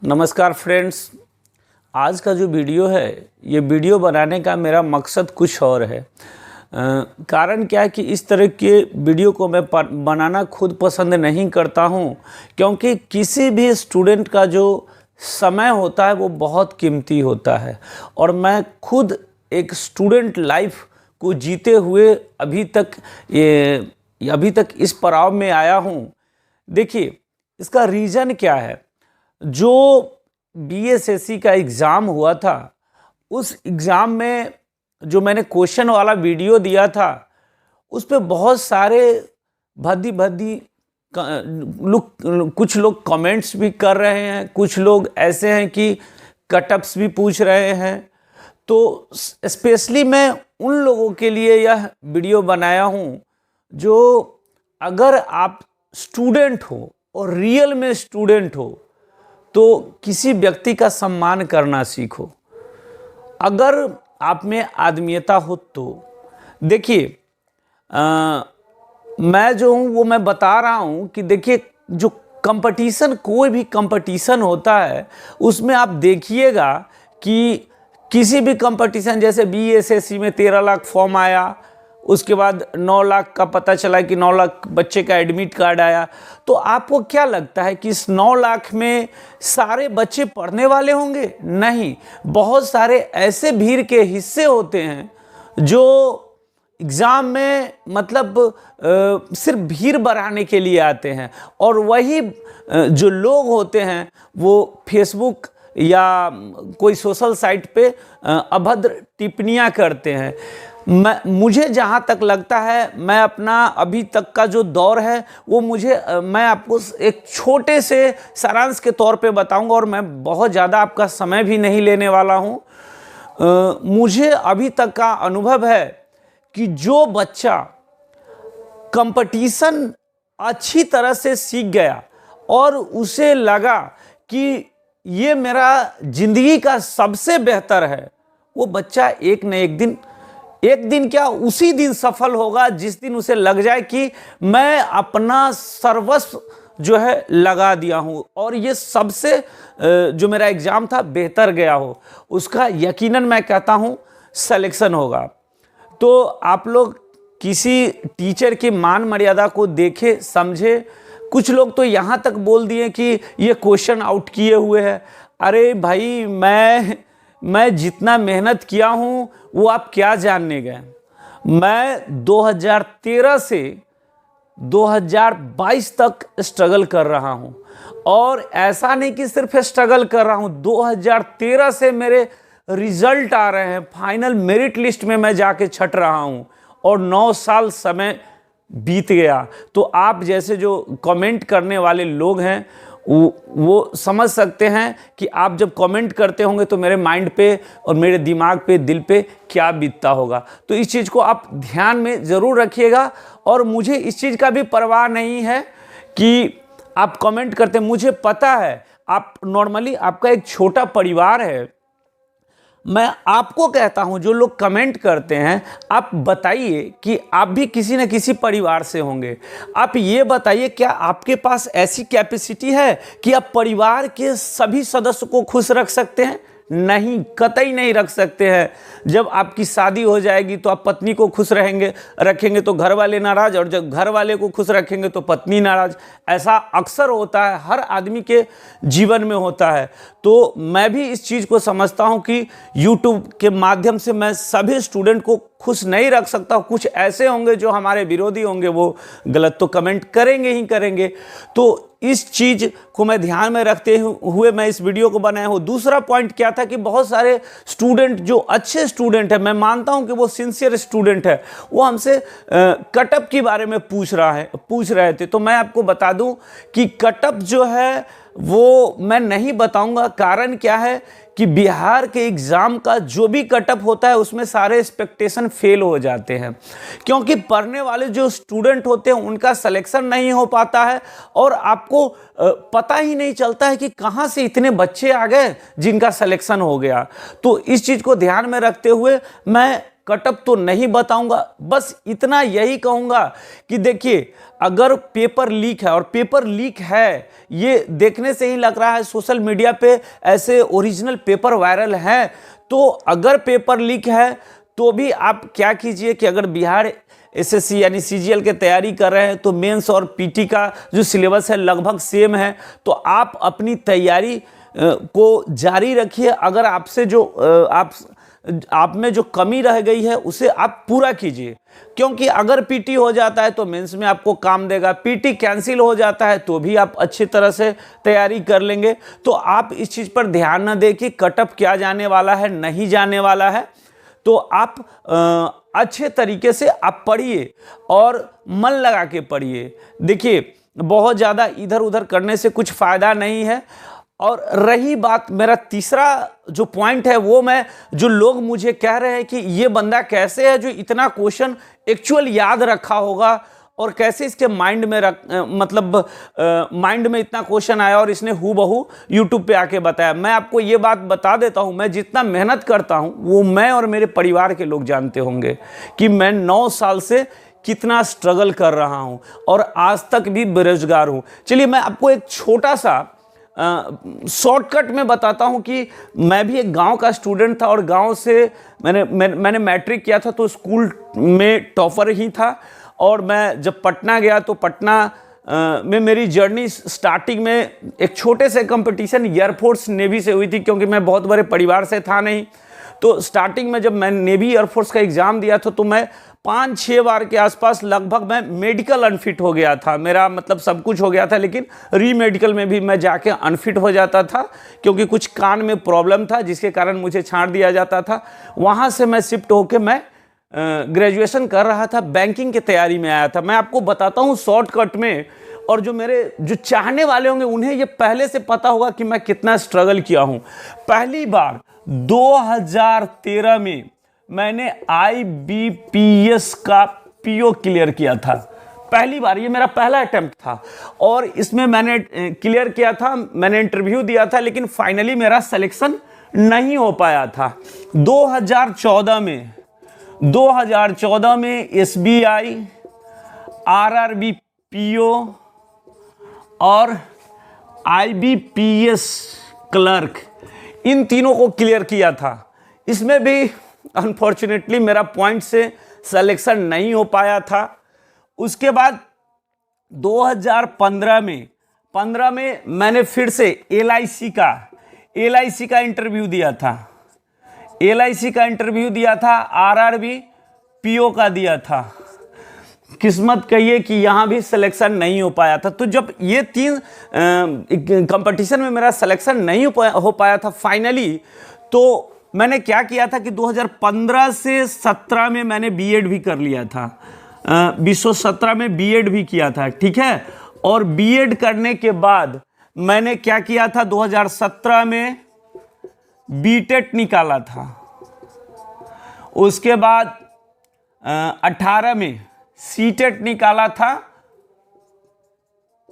नमस्कार फ्रेंड्स। आज का जो वीडियो है, ये वीडियो बनाने का मेरा मकसद कुछ और है। कारण क्या है कि इस तरह के वीडियो को मैं बनाना खुद पसंद नहीं करता हूँ, क्योंकि किसी भी स्टूडेंट का जो समय होता है वो बहुत कीमती होता है और मैं खुद एक स्टूडेंट लाइफ को जीते हुए अभी तक इस पड़ाव में आया हूँ। देखिए, इसका रीज़न क्या है। जो बीएसएससी का एग्ज़ाम हुआ था, उस एग्ज़ाम में जो मैंने क्वेश्चन वाला वीडियो दिया था, उस पे बहुत सारे भद्दी कुछ लोग कमेंट्स भी कर रहे हैं, कुछ लोग ऐसे हैं कि कटअप्स भी पूछ रहे हैं। तो स्पेशली मैं उन लोगों के लिए यह वीडियो बनाया हूँ जो अगर आप स्टूडेंट हो और रियल में स्टूडेंट हो तो किसी व्यक्ति का सम्मान करना सीखो। अगर आप में आदमीयता हो तो देखिए, मैं जो हूँ वो मैं बता रहा हूँ कि देखिए, जो कंपटीशन, कोई भी कंपटीशन होता है उसमें आप देखिएगा कि किसी भी कंपटीशन, जैसे बीएसएससी में 13 लाख फॉर्म आया, उसके बाद 9 लाख का पता चला कि 9 लाख बच्चे का एडमिट कार्ड आया। तो आपको क्या लगता है कि इस 9 लाख में सारे बच्चे पढ़ने वाले होंगे? नहीं, बहुत सारे ऐसे भीड़ के हिस्से होते हैं जो एग्ज़ाम में सिर्फ भीड़ बढ़ाने के लिए आते हैं, और वही जो लोग होते हैं वो फेसबुक या कोई सोशल साइट पे अभद्र टिप्पणियाँ करते हैं। मुझे जहाँ तक लगता है, मैं अपना अभी तक का जो दौर है वो मैं आपको एक छोटे से सारांश के तौर पे बताऊंगा, और मैं बहुत ज़्यादा आपका समय भी नहीं लेने वाला हूँ। मुझे अभी तक का अनुभव है कि जो बच्चा कंपटीशन अच्छी तरह से सीख गया और उसे लगा कि ये मेरा ज़िंदगी का सबसे बेहतर है, वो बच्चा एक दिन क्या, उसी दिन सफल होगा जिस दिन उसे लग जाए कि मैं अपना सर्वस्व जो है लगा दिया हूँ और ये सबसे जो मेरा एग्ज़ाम था बेहतर गया हो, उसका यकीनन मैं कहता हूँ सिलेक्शन होगा। तो आप लोग किसी टीचर की मान मर्यादा को देखे समझे। कुछ लोग तो यहाँ तक बोल दिए कि ये क्वेश्चन आउट किए हुए हैं। अरे भाई, मैं जितना मेहनत किया हूँ वो आप क्या जानने गए। मैं 2013 से 2022 तक स्ट्रगल कर रहा हूँ, और ऐसा नहीं कि सिर्फ स्ट्रगल कर रहा हूँ, 2013 से मेरे रिजल्ट आ रहे हैं, फाइनल मेरिट लिस्ट में मैं जाके छट रहा हूँ, और 9 साल समय बीत गया। तो आप जैसे जो कमेंट करने वाले लोग हैं वो समझ सकते हैं कि आप जब कमेंट करते होंगे तो मेरे माइंड पे और मेरे दिमाग पे, दिल पे क्या बीतता होगा। तो इस चीज़ को आप ध्यान में ज़रूर रखिएगा। और मुझे इस चीज़ का भी परवाह नहीं है कि आप कमेंट करते, मुझे पता है आप नॉर्मली, आपका एक छोटा परिवार है। मैं आपको कहता हूं, जो लोग कमेंट करते हैं, आप बताइए कि आप भी किसी न किसी परिवार से होंगे। आप ये बताइए, क्या आपके पास ऐसी कैपेसिटी है कि आप परिवार के सभी सदस्य को खुश रख सकते हैं? नहीं, कतई नहीं रख सकते हैं। जब आपकी शादी हो जाएगी तो आप पत्नी को खुश रखेंगे तो घर वाले नाराज़, और जब घर वाले को खुश रखेंगे तो पत्नी नाराज़। ऐसा अक्सर होता है, हर आदमी के जीवन में होता है। तो मैं भी इस चीज़ को समझता हूं कि YouTube के माध्यम से मैं सभी स्टूडेंट को खुश नहीं रख सकता। कुछ ऐसे होंगे जो हमारे विरोधी होंगे, वो गलत तो कमेंट करेंगे ही करेंगे। तो इस चीज़ को मैं ध्यान में रखते हुए मैं इस वीडियो को बनाया हूँ। दूसरा पॉइंट क्या था कि बहुत सारे स्टूडेंट जो अच्छे स्टूडेंट है, मैं मानता हूँ कि वो सिंसियर स्टूडेंट है, वो हमसे कटअप के बारे में पूछ रहे थे। तो मैं आपको बता दूं कि कटअप जो है वो मैं नहीं बताऊंगा। कारण क्या है कि बिहार के एग्ज़ाम का जो भी कटअप होता है उसमें सारे एक्सपेक्टेशन फेल हो जाते हैं, क्योंकि पढ़ने वाले जो स्टूडेंट होते हैं उनका सिलेक्शन नहीं हो पाता है, और आपको पता ही नहीं चलता है कि कहाँ से इतने बच्चे आ गए जिनका सिलेक्शन हो गया। तो इस चीज़ को ध्यान में रखते हुए मैं कटअप तो नहीं बताऊंगा, बस इतना यही कहूंगा कि देखिए, अगर पेपर लीक है, और पेपर लीक है ये देखने से ही लग रहा है, सोशल मीडिया पे ऐसे ओरिजिनल पेपर वायरल हैं, तो अगर पेपर लीक है तो भी आप क्या कीजिए कि अगर बिहार एसएससी यानी सीजीएल के तैयारी कर रहे हैं तो मेंस और पीटी का जो सिलेबस है लगभग सेम है, तो आप अपनी तैयारी को जारी रखिए। अगर आपसे जो आप में जो कमी रह गई है उसे आप पूरा कीजिए, क्योंकि अगर पीटी हो जाता है तो मेंस में आपको काम देगा, पीटी कैंसिल हो जाता है तो भी आप अच्छी तरह से तैयारी कर लेंगे। तो आप इस चीज़ पर ध्यान न दें कि कटअप क्या जाने वाला है, नहीं जाने वाला है। तो आप अच्छे तरीके से आप पढ़िए और मन लगा के पढ़िए। देखिए, बहुत ज़्यादा इधर उधर करने से कुछ फ़ायदा नहीं है। और रही बात, मेरा तीसरा जो पॉइंट है वो मैं, जो लोग मुझे कह रहे हैं कि ये बंदा कैसे है जो इतना क्वेश्चन एक्चुअल याद रखा होगा और कैसे इसके माइंड में माइंड में इतना क्वेश्चन आया और इसने हूबहू यूट्यूब पे आके बताया। मैं आपको ये बात बता देता हूँ, मैं जितना मेहनत करता हूँ वो मैं और मेरे परिवार के लोग जानते होंगे कि मैं 9 साल से कितना स्ट्रगल कर रहा हूँ और आज तक भी बेरोजगार हूँ। चलिए मैं आपको एक छोटा सा शॉर्टकट में बताता हूं कि मैं भी एक गांव का स्टूडेंट था और गांव से मैंने मैट्रिक किया था, तो स्कूल में टॉपर ही था। और मैं जब पटना गया तो पटना में मेरी जर्नी स्टार्टिंग में एक छोटे से कंपटीशन एयरफोर्स नेवी से हुई थी, क्योंकि मैं बहुत बड़े परिवार से था नहीं। तो स्टार्टिंग में जब मैं नेवी एयरफोर्स का एग्ज़ाम दिया था तो मैं 5-6 बार के आसपास लगभग मैं मेडिकल अनफिट हो गया था। मेरा मतलब सब कुछ हो गया था, लेकिन री मेडिकल में भी मैं जाके अनफिट हो जाता था, क्योंकि कुछ कान में प्रॉब्लम था जिसके कारण मुझे छांट दिया जाता था। वहाँ से मैं शिफ्ट होकर मैं ग्रेजुएशन कर रहा था, बैंकिंग की तैयारी में आया था। मैं आपको बताता हूँ शॉर्टकट में, और जो मेरे जो चाहने वाले होंगे उन्हें ये पहले से पता होगा कि मैं कितना स्ट्रगल किया हूँ। पहली बार 2013 में मैंने IBPS का पीओ क्लियर किया था। पहली बार, ये मेरा पहला अटेम्प्ट था और इसमें मैंने क्लियर किया था, मैंने इंटरव्यू दिया था, लेकिन फाइनली मेरा सिलेक्शन नहीं हो पाया था। 2014 में SBI, RRB पीओ और IBPS क्लर्क, इन तीनों को क्लियर किया था। इसमें भी अनफॉर्चुनेटली मेरा पॉइंट से सिलेक्शन नहीं हो पाया था। उसके बाद 2015 में मैंने फिर से LIC का इंटरव्यू दिया था। LIC का इंटरव्यू दिया था, RRB पीओ का दिया था। किस्मत कहिए कि यहाँ भी सिलेक्शन नहीं हो पाया था। तो जब ये 3 कंपटीशन में मेरा सिलेक्शन नहीं हो पाया था फाइनली, तो मैंने क्या किया था कि 2015 से 17 में मैंने बीएड भी कर लिया था। 2017 में बीएड भी किया था, ठीक है। और बीएड करने के बाद मैंने क्या किया था, 2017 में बीटेट निकाला था। उसके बाद 18 में सीटेट निकाला था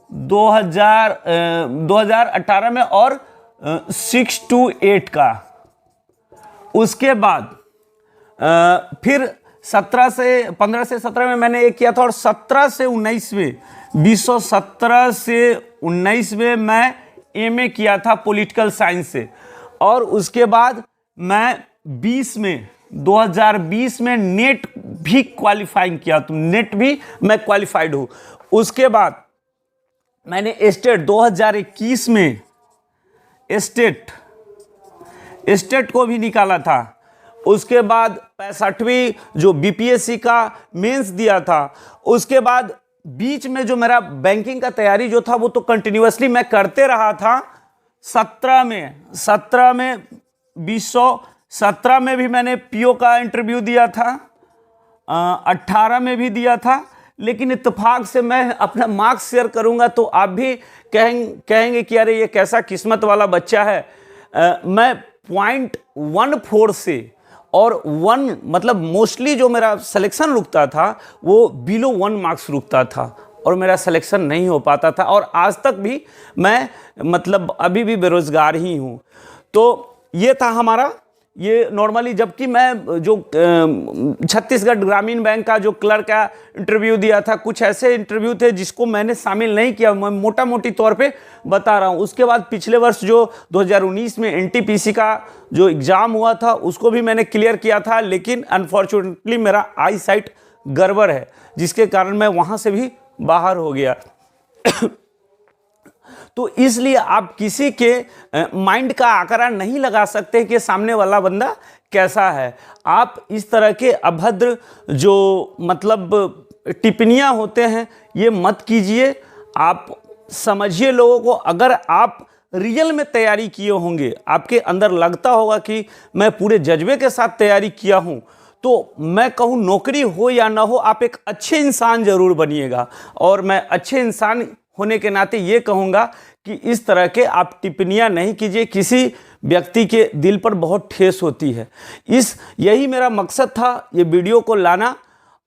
2018 में, और 6 to 8 का। उसके बाद फिर 15 से 17 में मैंने एक किया था, और 17 से 19 में 2017 से 19 में मैं एमए किया था पॉलिटिकल साइंस से। और उसके बाद मैं 2020 में नेट भी क्वालिफाइंग किया, तो नेट भी मैं क्वालिफाइड हूँ। उसके बाद मैंने स्टेट 2021 में स्टेट को भी निकाला था। उसके बाद 65वीं जो बीपीएससी का मेंस दिया था। उसके बाद बीच में जो मेरा बैंकिंग का तैयारी जो था वो तो कंटिन्यूअसली मैं करते रहा था। 17 में 2017 में भी मैंने पीओ का इंटरव्यू दिया था, 18 में भी दिया था। लेकिन इत्तेफाक से मैं अपना मार्क्स शेयर करूंगा तो आप भी कहेंगे कि अरे ये कैसा किस्मत वाला बच्चा है। मैं 0.14 से और 1 मतलब मोस्टली जो मेरा सिलेक्शन रुकता था वो बिलो 1 मार्क्स रुकता था और मेरा सिलेक्शन नहीं हो पाता था। और आज तक भी मैं मतलब अभी भी बेरोजगार ही हूँ। तो ये था हमारा ये नॉर्मली, जबकि मैं जो छत्तीसगढ़ ग्रामीण बैंक का जो क्लर्क का इंटरव्यू दिया था, कुछ ऐसे इंटरव्यू थे जिसको मैंने शामिल नहीं किया, मैं मोटा मोटी तौर पे बता रहा हूँ। उसके बाद पिछले वर्ष जो 2019 में एनटीपीसी का जो एग्ज़ाम हुआ था उसको भी मैंने क्लियर किया था, लेकिन अनफॉर्चुनेटली मेरा आई साइट गड़बड़ है, जिसके कारण मैं वहाँ से भी बाहर हो गया। तो इसलिए आप किसी के माइंड का आंकड़ा नहीं लगा सकते कि सामने वाला बंदा कैसा है। आप इस तरह के अभद्र जो मतलब टिप्पणियाँ होते हैं ये मत कीजिए। आप समझिए लोगों को। अगर आप रियल में तैयारी किए होंगे, आपके अंदर लगता होगा कि मैं पूरे जज्बे के साथ तैयारी किया हूँ, तो मैं कहूँ नौकरी हो या ना हो, आप एक अच्छे इंसान ज़रूर बनिएगा। और मैं अच्छे इंसान होने के नाते ये कहूँगा कि इस तरह के आप टिप्पणियाँ नहीं कीजिए, किसी व्यक्ति के दिल पर बहुत ठेस होती है। यही मेरा मकसद था ये वीडियो को लाना,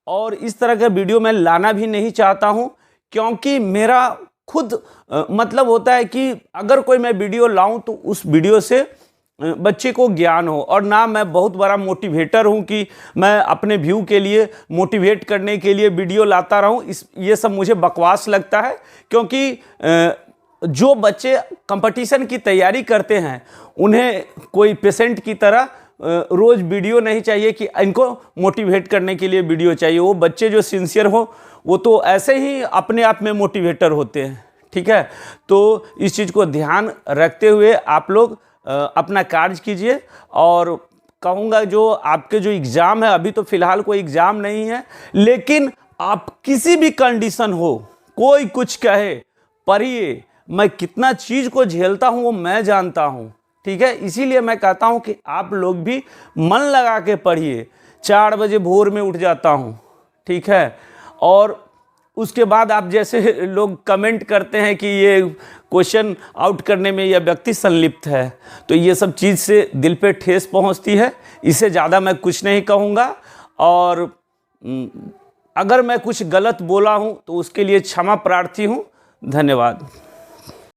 और इस तरह का वीडियो मैं लाना भी नहीं चाहता हूँ, क्योंकि मेरा खुद मतलब होता है कि अगर कोई मैं वीडियो लाऊं तो उस वीडियो से बच्चे को ज्ञान हो। और ना मैं बहुत बड़ा मोटिवेटर हूं कि मैं अपने व्यू के लिए मोटिवेट करने के लिए वीडियो लाता रहूं। ये सब मुझे बकवास लगता है, क्योंकि जो बच्चे कंपटीशन की तैयारी करते हैं उन्हें कोई पेशेंट की तरह रोज़ वीडियो नहीं चाहिए कि इनको मोटिवेट करने के लिए वीडियो चाहिए। वो बच्चे जो सिंसियर हो वो तो ऐसे ही अपने आप में मोटिवेटर होते हैं, ठीक है। तो इस चीज़ को ध्यान रखते हुए आप लोग अपना कार्य कीजिए। और कहूँगा जो आपके जो एग्ज़ाम है, अभी तो फ़िलहाल कोई एग्ज़ाम नहीं है, लेकिन आप किसी भी कंडीशन हो, कोई कुछ कहे, पढ़िए। मैं कितना चीज़ को झेलता हूँ वो मैं जानता हूँ, ठीक है। इसीलिए मैं कहता हूँ कि आप लोग भी मन लगा के पढ़िए। 4 बजे भोर में उठ जाता हूँ, ठीक है। और उसके बाद आप जैसे लोग कमेंट करते हैं कि ये क्वेश्चन आउट करने में यह व्यक्ति संलिप्त है, तो ये सब चीज़ से दिल पे ठेस पहुंचती है। इससे ज़्यादा मैं कुछ नहीं कहूँगा। और अगर मैं कुछ गलत बोला हूँ तो उसके लिए क्षमा प्रार्थी हूँ। धन्यवाद।